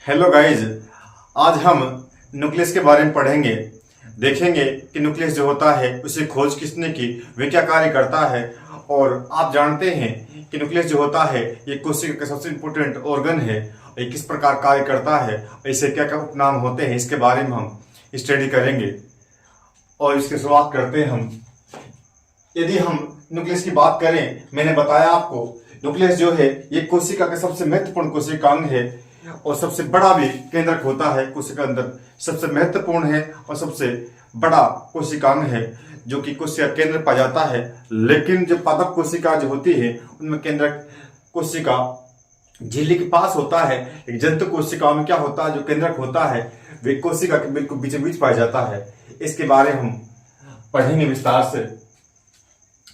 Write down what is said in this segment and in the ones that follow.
Hello guys, आज हम nucleus के बारे में पढ़ेंगे। देखेंगे कि न्यूक्लियस जो होता है उसे खोज किसने की, वह क्या कार्य करता है। और आप जानते हैं कि न्यूक्लियस जो होता है ये कोशिका का सबसे इम्पोर्टेंट ऑर्गन है। ये किस प्रकार कार्य करता है, इसे क्या क्या उपनाम होते हैं, इसके बारे में हम स्टडी करेंगे। और इसकी शुरुआत करते हैं हम। यदि हम न्यूक्लियस की बात करें, मैंने बताया आपको न्यूक्लियस जो है ये कोशिका का सबसे महत्वपूर्ण कोशिकांग है और सबसे बड़ा भी केंद्रक होता है। कोशिका अंदर सबसे महत्वपूर्ण है और सबसे बड़ा कोशिकांग है जो कि कोशिका केंद्र पाया जाता है। लेकिन जो पादप कोशिका जो होती है उनमें केंद्रक कोशिका झिल्ली के पास होता है। एक जंतु कोशिकाओं में क्या होता है, जो केंद्रक होता है वे कोशिका के बिल्कुल बीचों बीच पाया जाता है। इसके बारे में हम पढ़ेंगे विस्तार से।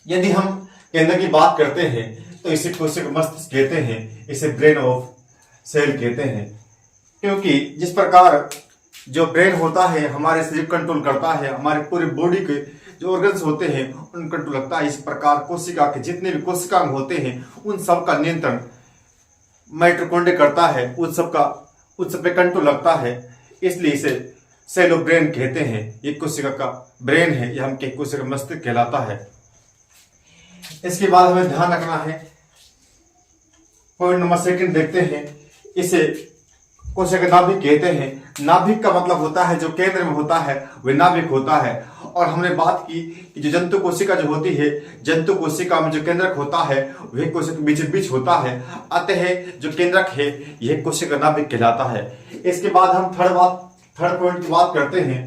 यदि हम केंद्र की बात करते हैं तो इसे कोशिका मस्तिष्क कहते हैं, इसे ब्रेन ऑफ सेल कहते हैं। क्योंकि जिस प्रकार जो ब्रेन होता है हमारे शरीर कंट्रोल करता है, हमारे पूरे बॉडी के जो ऑर्गन्स होते हैं उन कंट्रोल लगता है। इस प्रकार कोशिका के जितने भी कोशिकांग होते हैं उन सब का नियंत्रण माइटोकॉन्ड्रिया करता है, उन सब पे कंट्रोल लगता है। इसलिए इसे सेल ऑफ ब्रेन कहते हैं। ये कोशिका का ब्रेन है, यह हम कोशिका मस्तिष्क कहलाता है। इसके बाद हमें ध्यान रखना है, पॉइंट नंबर सेकंड देखते हैं। इसे कोशिका नाभिक कहते हैं। नाभिक का मतलब होता है जो केंद्र में होता है वह नाभिक होता है। और हमने बात की कि जो जंतु कोशिका जो होती है, जंतु कोशिका में जो केंद्रक होता है वह कोशिका बीच बीच होता है। अतः जो केंद्रक है यह कोशिका नाभिक कहलाता है। इसके बाद हम थर्ड पॉइंट की बात करते हैं।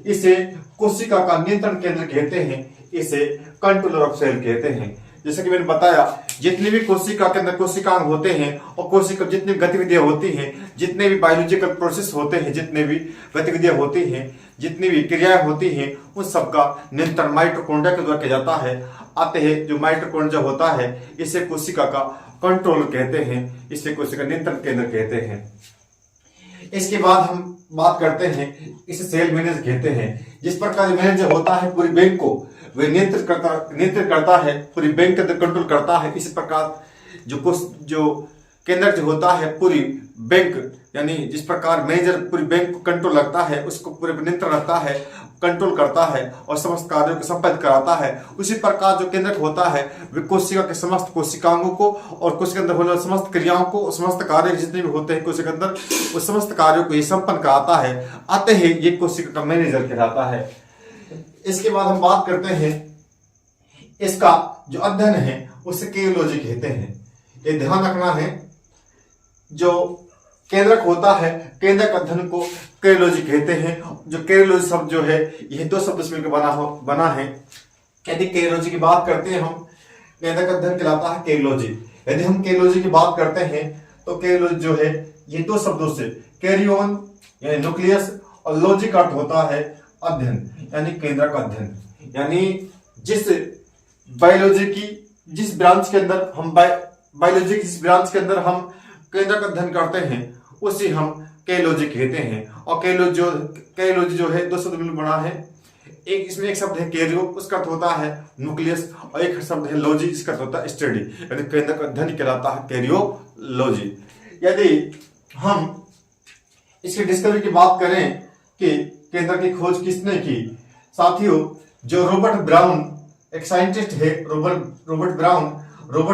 इसे कोशिका का नियंत्रण केंद्र कहते हैं, इसे कंट्रोलर ऑफ सेल कहते हैं। जैसे कि मैंने बताया, जितनी भी कोशिका के अंदर कोशिकांग होते हैं और कोशिका जितनी गतिविधियां होती हैं, जितने भी बायोलॉजिकल प्रोसेस होते हैं, जितने भी गतिविधियां होती हैं, जितनी भी क्रियाएं होती हैं, उन सबका नियंत्रण माइटोकॉन्ड्रिया के द्वारा किया जाता है। अतः जो माइटोकॉन्ड्रिया होता है इसे कोशिका का कंट्रोलर कहते हैं, इसे कोशिका नियंत्रण केंद्र कहते हैं। इसके बाद हम बात करते हैं, इसे सेल मैनेजर कहते हैं। जिस प्रकार मैनेजर होता है पूरी बैंक को वह नियंत्रित करता है, पूरी बैंक के अंदर कंट्रोल करता है। इसी प्रकार जो केंद्र जो होता है पूरी बैंक, यानी जिस प्रकार मैनेजर पूरी बैंक को कंट्रोल रखता है, उसको पूरे पर नियंत्रण रखता है, कंट्रोल करता है और समस्त कार्यों को संपादित कराता है, उसी प्रकार जो केंद्रक होता है वह कोशिका के समस्त कोशिकांगों को और कोशिका अंदर होने वाली समस्त क्रियाओं को, समस्त कार्य जितने भी होते हैं कोशिका अंदर, उस समस्त कार्यों को ये संपन्न कराता है। अतः ये कोशिका का मैनेजर कहलाता है। इसके बाद हम बात करते हैं, इसका जो अध्ययन है उसे केरियोलॉजी कहते हैं। ये ध्यान रखना है, जो केंद्रक होता है केंद्रक अध्ययन को केरियोलॉजी कहते हैं। जो केरियोलॉजी शब्द जो है यह दो शब्द से मिलकर बना है। यदि केरियोलॉजी की बात करते हैं हम, केंद्रक अध्ययन कहलाता है केरियोलॉजी। यदि हम केरियोलॉजी की बात करते हैं तो केरियोलॉजी जो है ये दो शब्दों से, कैरियोन यानी न्यूक्लियस और लॉजी का अर्थ होता है अध्ययन, यानी केंद्रक अध्ययन। यानी जिस बायोलॉजी की जिस ब्रांच के अंदर हम बायोलॉजी की जिस ब्रांच के अंदर हम केंद्रक अध्ययन करते हैं उसे हम केरियोलॉजी कहते हैं। और केरियोलॉजी जो है दो शब्द मिलकर बना है। इसमें एक शब्द है कैरियो, उसका अर्थ होता है न्यूक्लियस, और एक शब्द है लॉजी, इसका अर्थ होता है स्टडी, यानी केंद्रक अध्ययन कहलाता है कैरियोलॉजी। यदि हम इसकी डिस्कवरी की बात करें कि केंद्र की खोज किसने की, साथियों जो रॉबर्ट ब्राउन एक साइंटिस्ट है, रॉबर्ट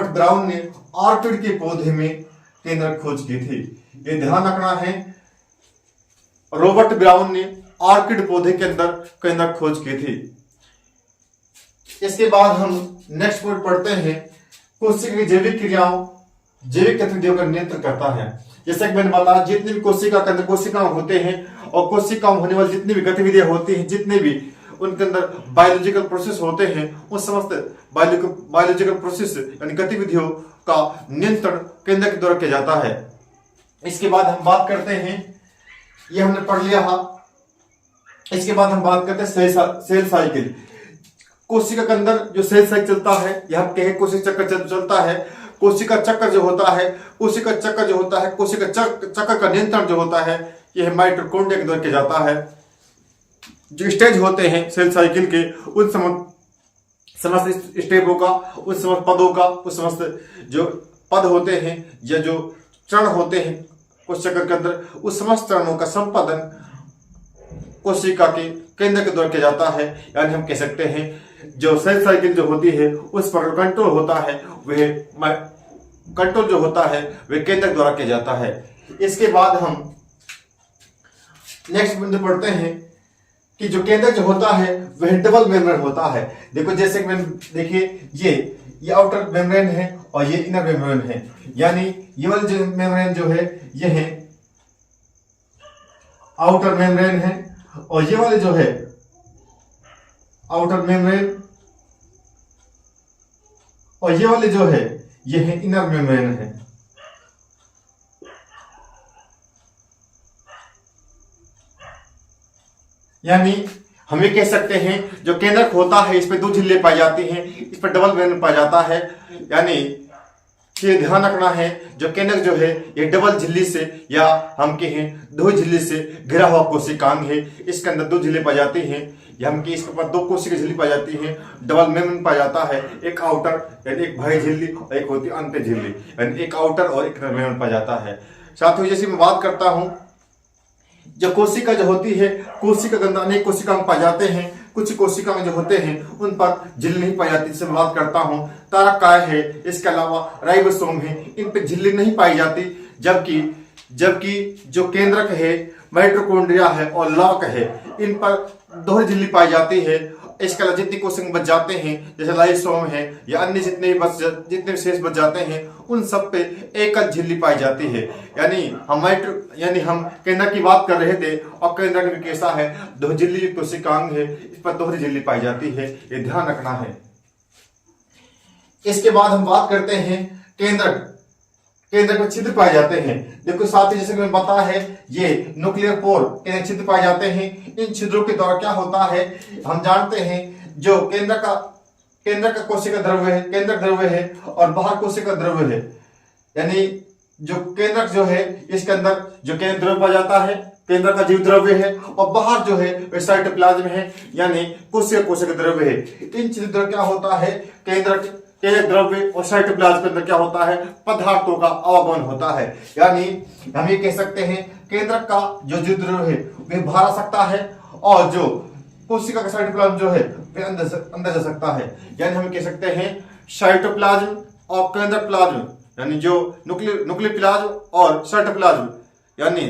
ब्राउन ने ऑर्किड के पौधे में केंद्र खोज की थी। ये ध्यान रखना है, रॉबर्ट ब्राउन ने ऑर्किड पौधे के अंदर केंद्र खोज की थी। इसके बाद हम नेक्स्ट पॉइंट पढ़ते हैं, कोशिका की जैविक क्रियाओं, जैविक गतिविधियों का नियंत्रण करता है। जैसे कि मैंने बताया, जितनी भी कोशिका के अंदर कोशिकाएं होते हैं और कोशिकाओं होने वाली जितनी भी गतिविधियां होती हैं, जितने भी उनके अंदर बायोलॉजिकल प्रोसेस होते हैं, उन समस्त बायोलॉजिकल प्रोसेस यानी गतिविधियों का नियंत्रण केंद्र के द्वारा किया जाता है। इसके बाद हम बात करते हैं, ये हमने पढ़ लिया है। इसके बाद हम बात करते हैं सेल साइकिल। कोशिका के अंदर जो सेल साइकिल चलता है, यह कहे कोशिका चक्र चलता है। कोशिका चक्र जो होता है, कोशिका चक्र का नियंत्रण जो होता है यह माइटोकॉन्ड्रिया के द्वारा किया जाता है। जो स्टेज होते हैं सेल साइकिल के, उन समस्त स्टेपों का, उन समस्त पदों का, उस समस्त जो पद होते हैं या जो चरण होते हैं कोशिका के अंदर उस समस्त अणुओं का संपादन कोशिका के केंद्र के द्वारा किया जाता है। यानी हम कह सकते हैं जो सेल साइकिल जो होती है उस पर कंट्रोल होता है, वह कंट्रोल जो होता है वह केंद्र द्वारा किया जाता है। इसके बाद हम नेक्स्ट बिंदु पढ़ते हैं कि जो केंद्र जो होता है वह डबल मेम्ब्रेन होता है। देखो जैसे कि देखिए ये आउटर मेम्ब्रेन है और ये इनर मेम्ब्रेन है। यानी ये वाला जो मेम्ब्रेन जो है ये है आउटर मेम्ब्रेन है और ये वाले जो है आउटर मेम्ब्रेन और ये वाले जो है ये है इनर मेम्ब्रेन है। यानी हम ये कह सकते हैं जो केंद्रक होता है इस पे 2 झिल्ली पाई जाती हैं, इस पर डबल मेम्ब्रेन पाया जाता है। यानी ये ध्यान रखना है जो केंद्रक जो है ये डबल झिल्ली से या हम कहें 2 झिल्ली से घिरा हुआ कोशिकांग है। इसके अंदर 2 झिल्ली पाई जाती हैं या हम इसके ऊपर 2 कोशिका झिल्ली पाई जाती हैं, डबल मेम्ब्रेन पाया जाता है। एक आउटर यानी एक बाह्य झिल्ली और एक होती है अंत झिल्ली, यानी एक आउटर और एक मेम्ब्रेन पाया जाता है। साथ ही जैसे मैं बात करता हूं जो कोशिका जो होती है कोशिका के अंदर अनेक कोशिकांग पाए जाते हैं, कुछ कोशिकांग जो होते हैं उन पर झिल्ली नहीं पाई जाती। इससे मैं बात करता हूं तारकाय है, इसके अलावा राइबोसोम है, इन पे झिल्ली नहीं पाई जाती। जबकि जो केंद्रक है माइटोकॉन्ड्रिया है और लॉक है इन पर 2 झिल्ली पाई जाती है। इसके अलावा जितने कोशिकांग बच जाते हैं जैसे लाइसोम है या अन्य जितने शेष बच जाते हैं उन सब पे एकल झिल्ली पाई जाती है। यानी हम केंद्र की बात कर रहे थे और केंद्र में कैसा है 2 झिल्ली कोशिकांग है, इस पर 2 झिल्ली पाई जाती है, ये ध्यान रखना है। इसके बाद हम बात करते हैं केंद्र में छिद्र पाए जाते हैं। देखो साथ ही जैसे मैंने बताया है ये न्यूक्लियर पोर के छिद्र पाए जाते हैं। इन छिद्रों के द्वारा क्या होता है हम जानते हैं जो केंद्र का कोशिका द्रव्य है, केंद्र द्रव्य है और बाहर कोशिका द्रव्य है। यानी जो केंद्रक जो है इसके अंदर जो केंद्र द्रव्य पाया जाता है केंद्र का जीव द्रव्य है और बाहर जो है वह साइटोप्लाज्म है यानी कोशिका द्रव्य है। इन छिद्रों क्या होता है केंद्र द्रव्य और साइटोप्लाज्म के अंदर क्या होता है पदार्थों का आवागमन होता है। यानी हम ये कह सकते हैं केंद्र का जो जीव द्रव्य है वह बाहर आ सकता है और जो कोशिका का साइटोप्लाज्म जो है वह अंदर जा सकता है। यानी हम कह सकते हैं साइटोप्लाज्म और केंद्र प्लाज्म यानी जो न्यूक्लियर प्लाज्म और साइटोप्लाज्म यानी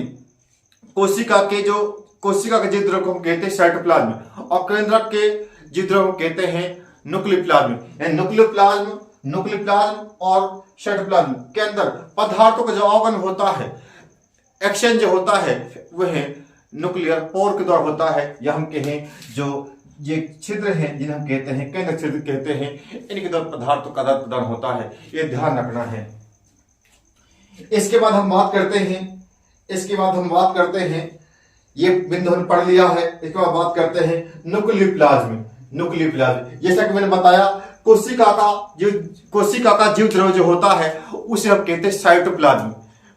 कोशिका के जीव द्रव्य को हम कहते हैं साइटोप्लाज्म और केंद्र के जीव द्रव्य को कहते हैं न्यूक्लियर प्लाज्म। यानी न्यूक्लियर प्लाज्म और साइटोप्लाज्म के अंदर पदार्थों का जो आवागमन होता है एक्सचेंज जो होता है वह न्यूक्लियर पोर के द्वारा होता है या हम कहें जो ये छिद्र हैं जिन्हें हम कहते हैं केंद्र छिद्र कहते हैं, इनके द्वारा पदार्थों का आदान प्रदान होता है, ये ध्यान रखना है। इसके बाद हम बात करते हैं ये बिंदु हमने पढ़ लिया है। इसके बाद बात करते हैं न्यूक्लियर प्लाज्म। जैसा कि मैंने बताया कोशिका का जीव द्रव्य जो होता है उसे हम कहते हैं साइटोप्लाज्म।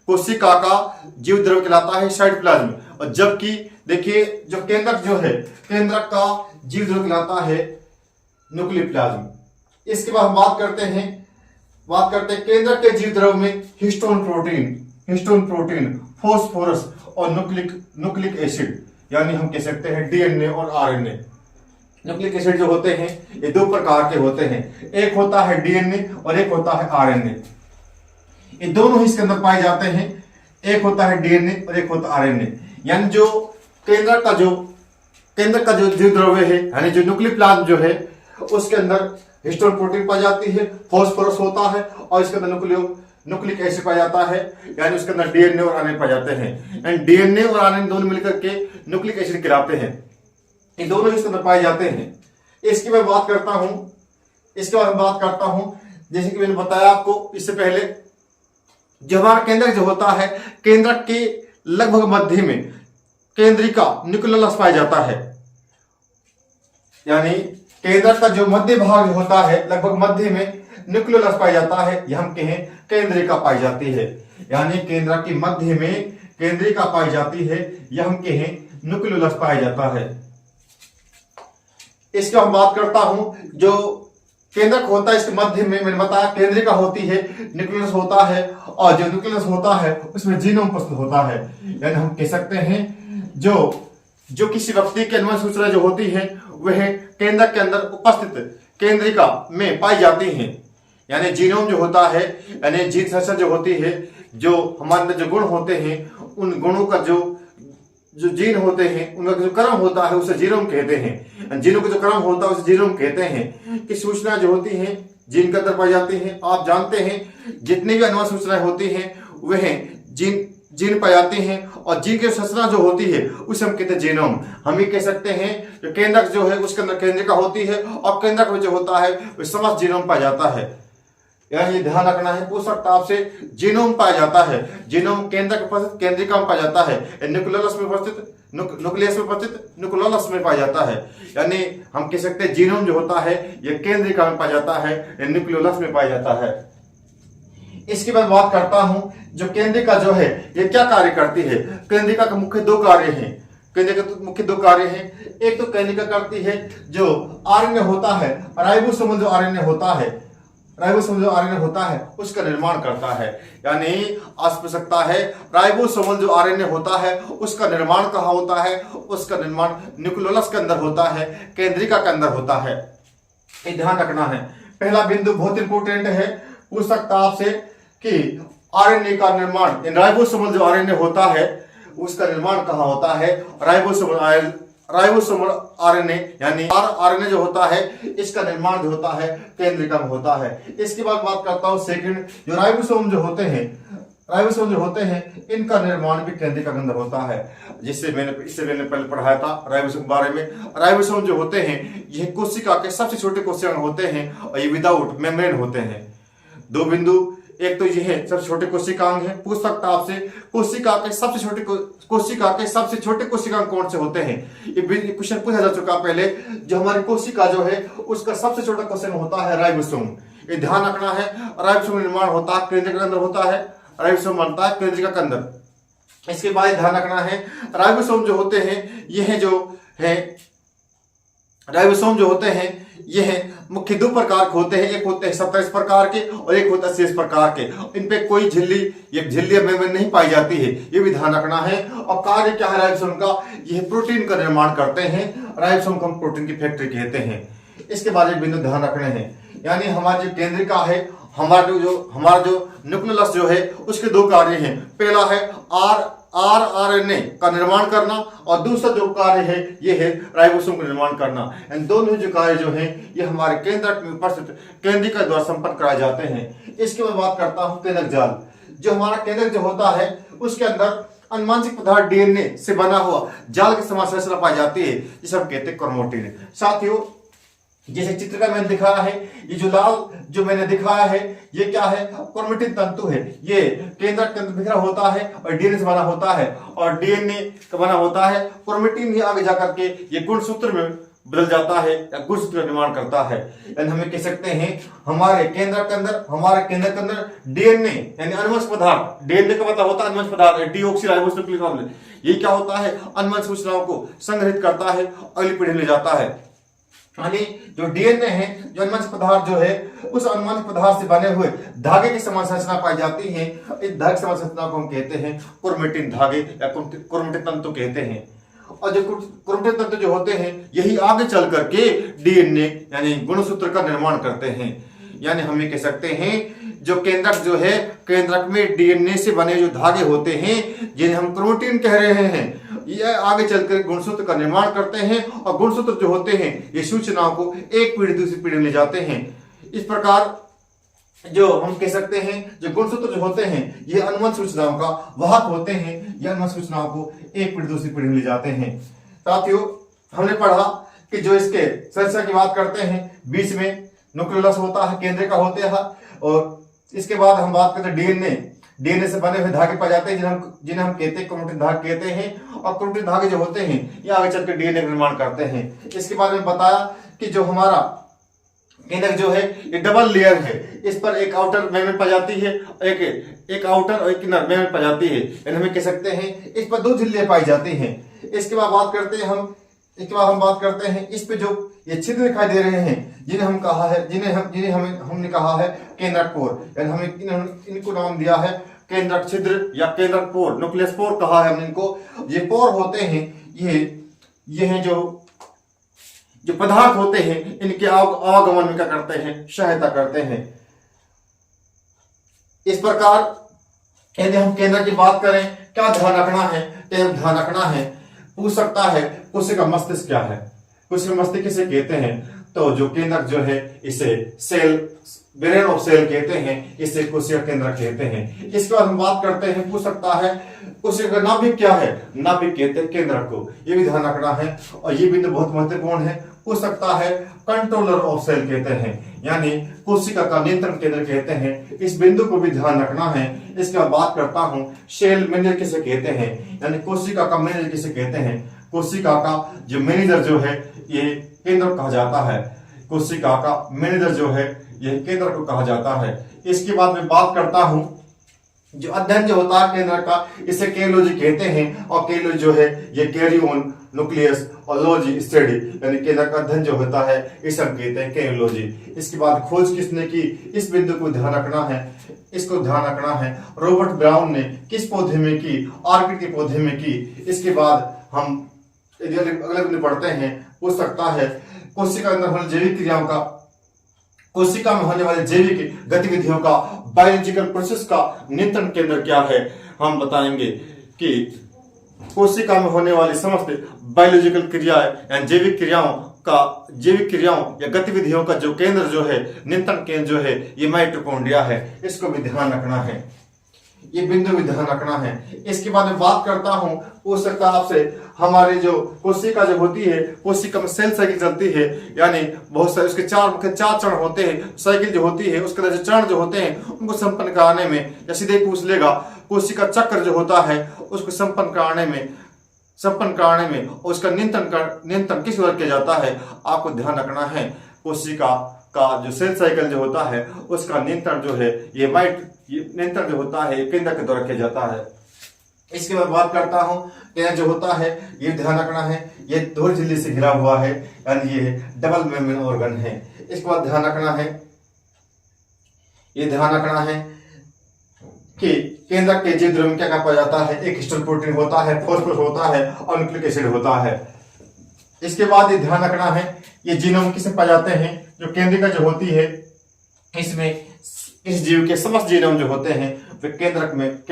कोशिका का जीव द्रव्य कहलाता है साइटोप्लाज्म और जबकि देखिए जो केंद्र का जीव द्रव्य कहलाता है न्यूक्लियर प्लाज्म। इसके बाद हम बात करते हैं केंद्र के जीव द्रव्य में हिस्टोन प्रोटीन, फास्फोरस और न्यूक्लिक एसिड यानी हम कह सकते हैं डीएनए और आरएनए। न्यूक्लिक एसिड जो होते हैं ये 2 प्रकार के होते हैं, एक होता है डीएनए और एक होता है आरएनए। ये दोनों ही इसके अंदर पाए जाते हैं, एक होता है डीएनए और एक होता है आरएनए। यानी जो केंद्र का जो जीव द्रव्य है यानी जो न्यूक्लियर प्लाज्म जो है उसके अंदर हिस्टोन प्रोटीन पाई जाती है, फास्फोरस होता है और इसके अंदर न्यूक्लिक एसिड पाया जाता है यानी उसके अंदर डीएनए और आरएनए पाए जाते हैं। एंड डीएनए और आरएनए दोनों मिलकर के न्यूक्लिक एसिड कहलाते हैं, ये दोनों इसके अंदर पाए जाते हैं। इसकी मैं बात करता हूं जैसे कि मैंने बताया आपको इससे पहले जो हमारा केंद्र जो होता है केंद्र के लगभग मध्य में केंद्रिका न्यूक्लियस पाया जाता है। यानी केंद्र का जो मध्य भाग होता है लगभग मध्य में न्यूक्लियस पाया जाता है या हम कहें केंद्रिका पाई जाती है। यानी केंद्र के मध्य में केंद्रिका पाई जाती है या हम कहें न्यूक्लियस पाया जाता है। इसकी हम बात करता हूं जो केंद्रक होता है इसके मध्य में, मैंने बताया केंद्रिका होती है, न्यूक्लियस होता है, और जो न्यूक्लियस होता है उसमें जीनोम उपस्थित होता है। यानी हम कह सकते हैं जो किसी व्यक्ति की अनुवंशिक सूचना जो होती है वह केंद्रक के अंदर उपस्थित केंद्रिका में पाई जाती है। यानी जीनोम जो होता है, यानी जीन संरचना जो होती है, जो हमारे अंदर जो गुण होते हैं उन गुणों का जो जीन होते हैं उनका जो क्रम होता है उसे जीनोम कहते हैं। जीनों का जो क्रम होता है उसे जीनोम कहते हैं। कि सूचना जो होती है जीन के अंदर पाई जाती है। आप जानते हैं जितनी भी अनुवंशिक सूचनाएं होती हैं वह जीन पाई जाती हैं, और जीन की संरचना जो होती है उसे हम कहते हैं जीनोम। हम ये कह सकते हैं जो केंद्रक जो है उसके अंदर केंद्रिका होती है, और केंद्रक में जो होता है वह समस्त जीनोम पाया जाता है। यानी ये ध्यान रखना है, पूछ सकता आपसे जीनोम पाया जाता है, जीनोम केंद्रक में उपस्थित केंद्रिका में पाया जाता है, न्यूक्लियस में उपस्थित न्यूक्लियस में उपस्थित न्यूक्लियस में पाया जाता है। यानी हम कह सकते हैं जीनोम जो होता है ये केंद्रिका में पाया जाता है, न्यूक्लियस में पाया जाता है। इसके बाद बात करता हूं जो केंद्रिका जो है ये क्या कार्य करती है। केंद्रिका के मुख्य दो कार्य हैं। केंद्रिका के मुख्य दो कार्य हैं। एक तो केंद्रिका करती है जो आरएनए होता है, राइबोसोम जो आरएनए होता है, राइबोसोम जो आरएनए होता है उसका निर्माण करता है। यानी आज पूछ सकता है राइबोसोम जो आरएनए होता है उसका निर्माण कहाँ होता है। उसका निर्माण न्यूक्लियस के अंदर होता है, केंद्रिका के अंदर होता है। ये ध्यान रखना है। पहला बिंदु बहुत इंपोर्टेंट है, पूछ सकता आपसे कि आरएनए का निर्माण, राइबोसोम जो आरएनए होता है उसका निर्माण कहाँ होता है। राइबोसोमल आरएनए यानी आरएनए जो होता है इसका निर्माण जो होता है केंद्रिका में होता है। इसके बाद बात करता हूं सेकंड, जो राइबोसोम जो होते हैं इनका निर्माण भी केंद्रिका के अंदर होता है। इससे मैंने पहले पढ़ाया था राइबोसोम के बारे में। राइबोसोम जो होते हैं ये कोशिका के सबसे छोटे कोशिका होते हैं, और ये विदाउट मेम्ब्रेन होते हैं। दो बिंदु, एक तो ये है सबसे छोटे कोशिकांग है। पूछ सकता आपसे कोशिका के सबसे छोटे कोशिकांग कौन से होते हैं। ये क्वेश्चन पूछा जा चुका पहले। जो हमारी कोशिका जो है उसका सबसे छोटा कोशिका होता है राइबोसोम। ये ध्यान रखना है। राइबोसोम निर्माण होता है केंद्रिका के अंदर होता है, राइबोसोम बनता है केंद्रिका के अंदर। इसके बाद ध्यान रखना है राइबोसोम जो होते हैं राइबोसोम जो होते हैं यह मुख्य दो प्रकार के होते हैं। एक होते हैं 27 प्रकार के और एक होता है 80 प्रकार के। इन पे कोई झिल्ली मेम्ब्रेन नहीं पाई जाती है, ये भी ध्यान रखना है। और कार्य क्या है राइबोसोम का, यह प्रोटीन का निर्माण करते हैं। राइबोसोम को हम प्रोटीन की फैक्ट्री कहते हैं। इसके बारे में बिंदु ध्यान रखने हैं। यानी हमारी जो केंद्रिका है, हमारा जो न्यूक्लियस जो है उसके दो कार्य हैं। पहला है आरएनए का निर्माण करना, और दूसरा जो कार्य है ये है राइबोसोम का निर्माण करना। इन दोनों जो कार्य जो हैं ये हमारे केंद्रक में उपस्थित केंद्रिका द्वारा संपन्न कराए जाते हैं। इसके बाद बात करता हूं केंद्रक जाल। जो हमारा केंद्रक जो होता है उसके अंदर अनुवांशिक पदार्थ डीएनए से बना हुआ जाल की समान संरचना पाई जाती है, जिसे हम कहते हैं क्रोमैटिन। साथियों, जैसे चित्र का मैंने दिखाया है, ये जो लाल जो मैंने दिखाया है ये क्या है, क्रोमैटिन तंतु है। ये केंद्रक के अंदर बिखरा होता है और डीएनए से बना होता है, और डीएनए का बना होता है। क्रोमैटिन ही आगे जाकर के ये गुणसूत्र में बदल जाता है या गुणसूत्र का निर्माण करता है। यानी हमें कह सकते हैं हमारे केंद्र के अंदर डीएनए यानी अनुवंशिक पदार्थ, डीएनए का मतलब होता है अनुवंशिक पदार्थ, डीऑक्सीराइबोन्यूक्लिक एसिड। ये क्या होता है, अनुवंशिक सूचनाओं को संग्रहित करता है, अगली पीढ़ी में ले जाता है। यानी जो डीएनए है, जो अनुवंशिक पदार्थ जो है, उस अनुवंशिक पदार्थ से बने हुए धागे की समान संरचना पाई जाती है। इस धागे समान संरचना को हम कहते हैं क्रोमैटिन धागे या क्रोमैटिन तंतु कहते हैं। और जो क्रोमैटिन तंतु जो होते हैं यही आगे चल करके डीएनए यानी गुणसूत्र का निर्माण करते हैं। यानी हम ये कह सकते हैं जो केंद्रक जो है, केंद्रक में डीएनए से बने जो धागे होते हैं जिन्हें हम क्रोमैटिन कह रहे हैं, ये आगे चलकर गुणसूत्र का निर्माण करते हैं। और गुणसूत्र जो होते हैं ये सूचनाओं को एक पीढ़ी दूसरी पीढ़ी में ले जाते हैं। इस प्रकार जो हम कह सकते हैं जो गुणसूत्र जो होते हैं ये अनुवंशिक सूचनाओं का वाहक होते हैं। ये अनुवंशिक सूचनाओं को एक पीढ़ी दूसरी पीढ़ी में ले जाते हैं। साथियों, हमने पढ़ा कि जो इसके संरचना की बात करते हैं, बीच में न्यूक्लियस होता है, केंद्रिका होते हैं, और इसके बाद हम बात करते हैं डीएनए से बने हुए धागे पाए जाते हैं जिन्हें हम कहते हैं क्रोमैटिन धागे कहते हैं। और क्रोमैटिन धागे जो होते हैं ये आगे चलकर डीएनए का निर्माण करते हैं। इसके बाद में बताया कि जो हमारा केंद्रक जो है ये डबल लेयर है। इस पर एक आउटर मेम्ब्रेन पाई जाती है, एक आउटर और एक इनर मेम्ब्रेन पाई जाती है। यानी हम कह सकते हैं इस पर दो झिल्लियां पाई जाती हैं। इसके बाद बात करते हैं हम इसके बाद हम बात करते हैं इस पे जो ये छिद्र दिखाई दे रहे हैं, जिन्हें हम कहा है, हमने कहा है केंद्रक पोर, यानी हमें इनको नाम दिया है केंद्रक छिद्र या केंद्रक पोर, न्यूक्लियस पोर कहा है हमने इनको। ये पोर होते हैं, ये हैं जो पदार्थ होते हैं, इनके आवागमन में क्या करते हैं, सहायता करते हैं। इस प्रकार यदि हम केंद्र की बात करें, क्या ध्यान रखना है, ध्यान रखना है, पूछ सकता है कोशिका मस्तिष्क क्या है, कोशिका मस्तिष्क किसे कहते हैं, तो जो केंद्रक जो है इसे सेल, ब्रेन ऑफ सेल कहते हैं, इसे कोशिका केंद्र कहते हैं। इसके बाद हम बात करते हैं, पूछ सकता है कोशिका नाभिक क्या है, नाभिक कहते हैं केंद्रक को, ये भी ध्यान रखना है। और ये बिंदु बहुत महत्वपूर्ण है, पूछ सकता है कंट्रोलर ऑफ सेल कहते हैं, यानी कोशिका का नियंत्रण केंद्र कहते हैं, इस बिंदु को भी ध्यान रखना है। इसके बाद बात करता हूं सेल मैनेजर किसे कहते हैं, यानी कोशिका का मैनेजर किसे कहते हैं, कोशिका का जो मैनेजर जो है ये केंद्र कहा जाता है, कोशिका का मैनेजर जो है यह केंद्र को कहा जाता है। इसके बाद मैं बात करता हूं जो अध्ययन जो होता है केंद्र का, इसे केरोलॉजी कहते हैं, और केरोलॉजी जो है ये कैरी ऑन न्यूक्लियस और लॉजी स्टडी, यानी केंद्र का अध्ययन जो होता है इसे हम कहते हैं केरोलॉजी। इसके बाद खोज किसने की, इस बिंदु को ध्यान रखना है, इसको ध्यान रखना है, रॉबर्ट ब्राउन ने किस पौधे में की, ऑर्किड के पौधे में की। इसके बाद हम अगले बिंदु पढ़ते हैं, पूछ सकता है कोशिका अंदर होने जैविक क्रियाओं का, कोशिका में होने वाले जैविक गतिविधियों का, बायोलॉजिकल प्रोसेस का नियंत्रण केंद्र क्या है। हम बताएंगे कि कोशिका में होने वाली समस्त बायोलॉजिकल क्रियाएं या जैविक क्रियाओं या गतिविधियों का जो केंद्र जो है, नियंत्रण केंद्र जो है, ये माइटोकॉन्ड्रिया है, इसको भी ध्यान रखना है, ये बिंदु भी ध्यान रखना है। इसके बाद में बात करता हूं, पूछ सकता है आपसे हमारे जो कोशिका जो होती है, कोशिका में सेल साइकिल चलती है, यानी बहुत सारे उसके चार चरण होते हैं, साइकिल जो होती है उसके जो चरण जो होते हैं उनको संपन्न कराने में, या सीधे पूछ लेगा कोशिका चक्र जो होता है उसको संपन्न कराने में उसका नियंत्रण किस ओर किया जाता है, आपको ध्यान रखना है। कोशिका का जो सेल साइकिल जो होता है उसका नियंत्रण जो है ये नियंत्रण जो होता है केंद्र के द्वारा किया जाता है। इसके बाद बात करता हूं, केंद्र जो होता है ये ध्यान रखना है, ये धौरी झिल्ली से घिरा हुआ है, यानी ये डबल मेम्ब्रेन ऑर्गन है। इसके बाद ध्यान रखना है, ये ध्यान रखना है कि केंद्र के जीव द्रव्य में क्या पाया जाता है, एक हिस्टोन प्रोटीन होता है, फास्फोरस होता है और न्यूक्लिक एसिड होता है। इसके बाद ये ध्यान रखना है, ये जीनोम किसे पाए जाते हैं, जो केंद्रिका जो होती है, इसमें इस जीव के समस्त जीनोम जो होते हैं वे केंद्रक में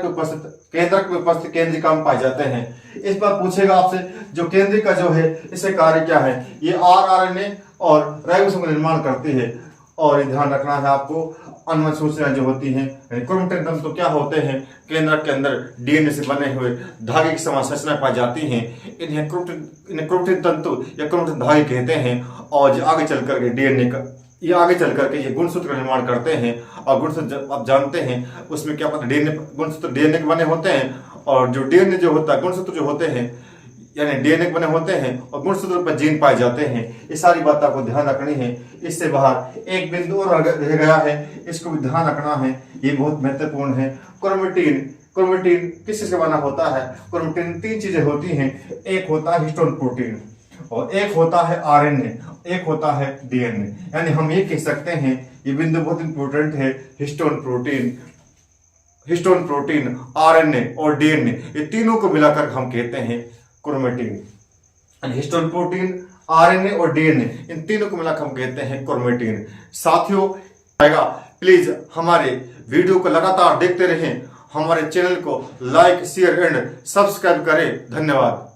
उपस्थित केंद्रिका में पाए जाते हैं। इस बार पूछेगा आपसे जो केंद्रिका जो है इससे कार्य क्या है, ये आरएनए और राइबोसोम का निर्माण करती है। और ये ध्यान रखना है आपको, अनुवन सूचना जो होती है, क्रोमेटिन तंतु तो क्या होते हैं, केंद्रक के अंदर डीएनए से बने हुए धागे की समान संरचना पाई जाती हैं, इन्हें क्रोमेटिन तंतु या क्रोमेटिन धागे कहते हैं। और जो आगे चल करके डीएनए का आगे चल करके ये गुणसूत्र का निर्माण करते हैं। और गुणसूत्र आप जानते हैं उसमें क्या पता गुणसूत्र डीएनए के बने होते हैं, और जो डीएनए जो होता है, गुणसूत्र जो होते हैं यानी डीएनए के बने होते हैं, और गुणसूत्र पर जीन पाए जाते हैं। ये सारी बात आपको ध्यान रखनी है। इससे बाहर एक बिंदु और रह गया है, इसको भी ध्यान रखना है, ये बहुत महत्वपूर्ण है। क्रोमेटिन किस चीज का बना होता है, क्रोमेटिन 3 चीजें होती हैं, एक होता है हिस्टोन प्रोटीन, और एक होता है आरएनए, एक होता है डीएनए। यानी हम ये कह सकते हैं, ये बिंदु बहुत इंपॉर्टेंट है, हिस्टोन प्रोटीन, आरएनए और डीएनए, ये तीनों को मिलाकर हम कहते हैं क्रोमेटिन। हिस्टोन प्रोटीन, आरएनए और डीएनए, इन तीनों को मिलाकर हम कहते हैं क्रोमेटिन। साथियों, प्लीज हमारे वीडियो को लगातार देखते रहें, हमारे चैनल को लाइक, शेयर एंड सब्सक्राइब करें। धन्यवाद।